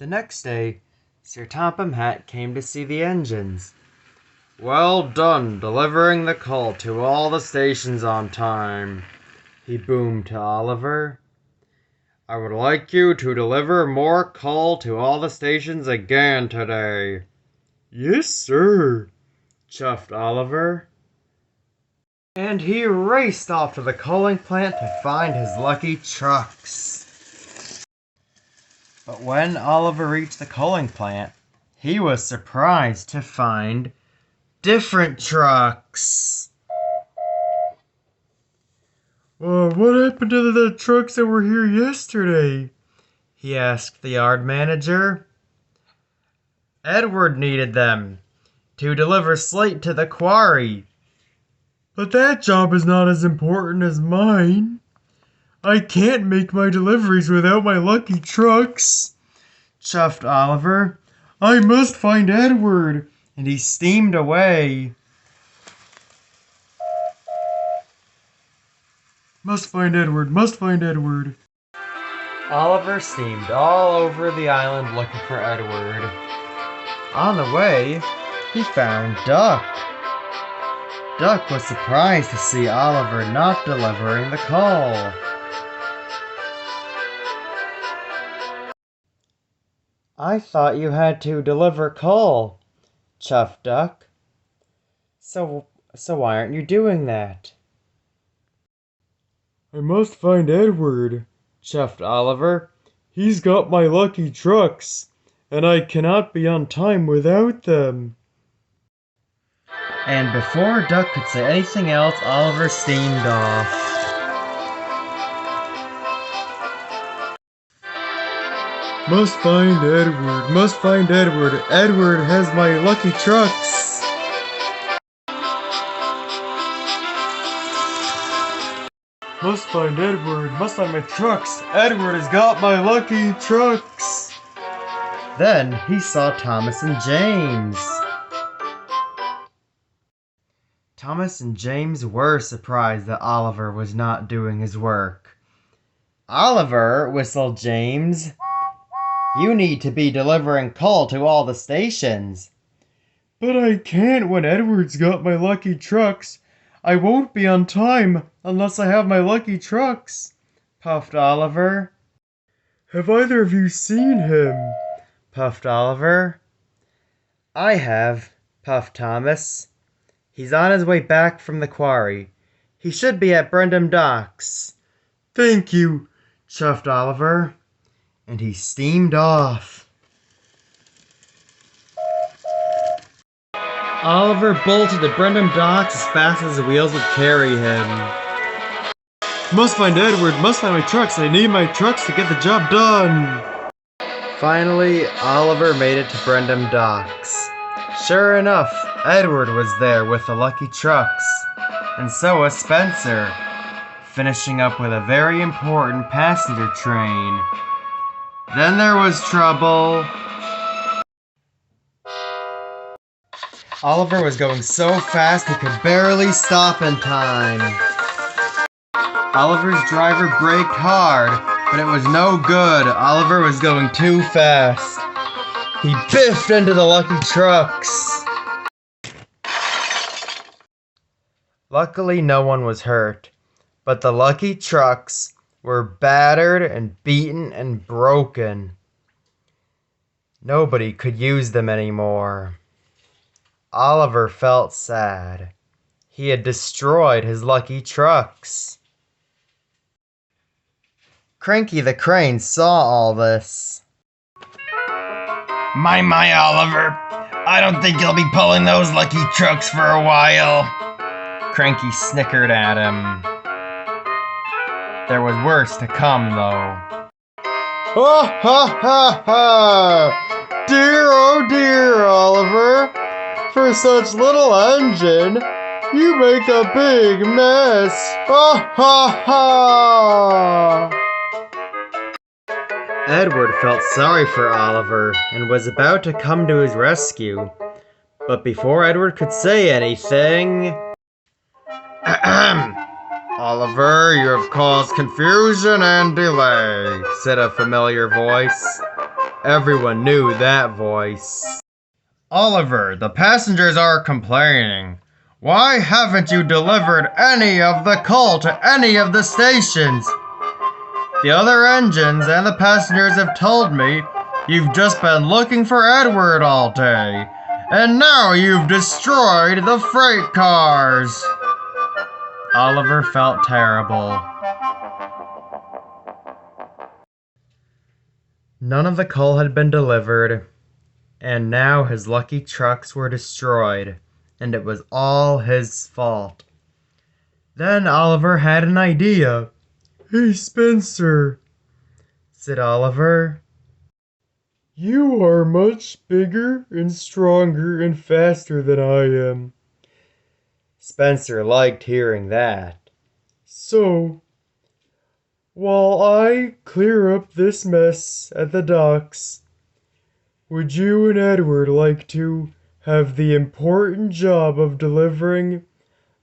The next day, Sir Topham Hatt came to see the engines. "Well done, delivering the coal to all the stations on time," he boomed to Oliver. "I would like you to deliver more coal to all the stations again today." "Yes, sir," chuffed Oliver. And he raced off to the coaling plant to find his lucky trucks. But when Oliver reached the coaling plant, he was surprised to find different trucks. "What happened to the trucks that were here yesterday?" he asked the yard manager. "Edward needed them to deliver slate to the quarry." "But that job is not as important as mine. I can't make my deliveries without my lucky trucks," chuffed Oliver. "I must find Edward," and he steamed away. "Must find Edward, must find Edward." Oliver steamed all over the island looking for Edward. On the way, he found Duck. Duck was surprised to see Oliver not delivering the coal. "I thought you had to deliver coal," chuffed Duck. So why aren't you doing that?" "I must find Edward," chuffed Oliver. "He's got my lucky trucks, and I cannot be on time without them." And before Duck could say anything else, Oliver steamed off. "Must find Edward, must find Edward. Edward has my lucky trucks." "Must find Edward, must find my trucks. Edward has got my lucky trucks." Then he saw Thomas and James. Thomas and James were surprised that Oliver was not doing his work. "Oliver," whistled James, "you need to be delivering coal to all the stations." "But I can't when Edward's got my lucky trucks. I won't be on time unless I have my lucky trucks," puffed Oliver. "Have either of you seen him?" puffed Oliver. "I have," puffed Thomas. "He's on his way back from the quarry. He should be at Brendam Docks." "Thank you," chuffed Oliver. And he steamed off. Oliver bolted to Brendam Docks as fast as his wheels would carry him. "Must find Edward, must find my trucks. I need my trucks to get the job done." Finally, Oliver made it to Brendam Docks. Sure enough, Edward was there with the lucky trucks, and so was Spencer, finishing up with a very important passenger train. Then there was trouble. Oliver was going so fast he could barely stop in time. Oliver's driver braked hard, but it was no good. Oliver was going too fast. He biffed into the lucky trucks. Luckily, no one was hurt, but the lucky trucks were battered and beaten and broken. Nobody could use them anymore. Oliver felt sad. He had destroyed his lucky trucks. Cranky the Crane saw all this. My, Oliver. I don't think you'll be pulling those lucky trucks for a while." Cranky snickered at him. There was worse to come, though. "Ha ha ha ha! Dear, oh dear, Oliver. For such little engine, you make a big mess. Ha ha ha!" Edward felt sorry for Oliver and was about to come to his rescue. But before Edward could say anything... "Oliver, you have caused confusion and delay," said a familiar voice. Everyone knew that voice. Oliver, the passengers are complaining. Why haven't you delivered any of the coal to any of the stations? The other engines and the passengers have told me you've just been looking for Edward all day, and now you've destroyed the freight cars. Oliver felt terrible. None of the coal had been delivered, and now his lucky trucks were destroyed, and it was all his fault. Then Oliver had an idea. "Hey, Spencer," said Oliver. "You are much bigger and stronger and faster than I am." Spencer liked hearing that. "So, while I clear up this mess at the docks, would you and Edward like to have the important job of delivering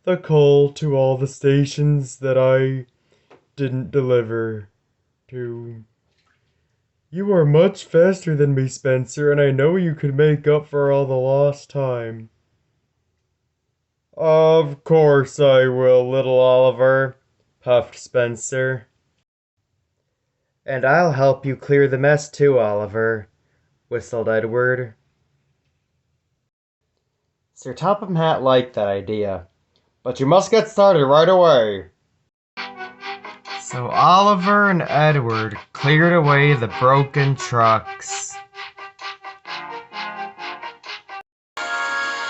the coal to all the stations that I didn't deliver to? You are much faster than me, Spencer, and I know you could make up for all the lost time." "Of course I will, little Oliver," puffed Spencer. "And I'll help you clear the mess too, Oliver," whistled Edward. Sir Topham Hatt liked that idea. "But you must get started right away." So Oliver and Edward cleared away the broken trucks.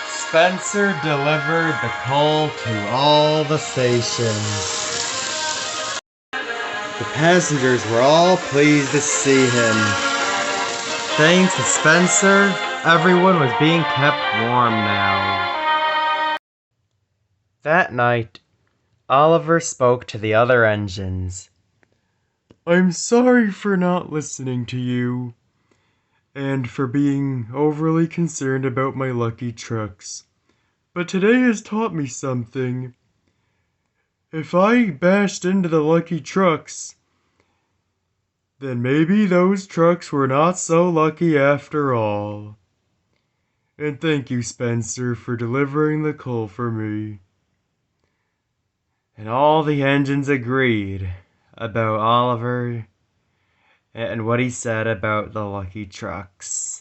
Spencer delivered the coal to all the stations. The passengers were all pleased to see him. Thanks to Spencer, everyone was being kept warm now. That night, Oliver spoke to the other engines. "I'm sorry for not listening to you, and for being overly concerned about my lucky trucks. But today has taught me something. If I bashed into the lucky trucks, then maybe those trucks were not so lucky after all. And thank you, Spencer, for delivering the coal for me." And all the engines agreed about Oliver and what he said about the lucky trucks.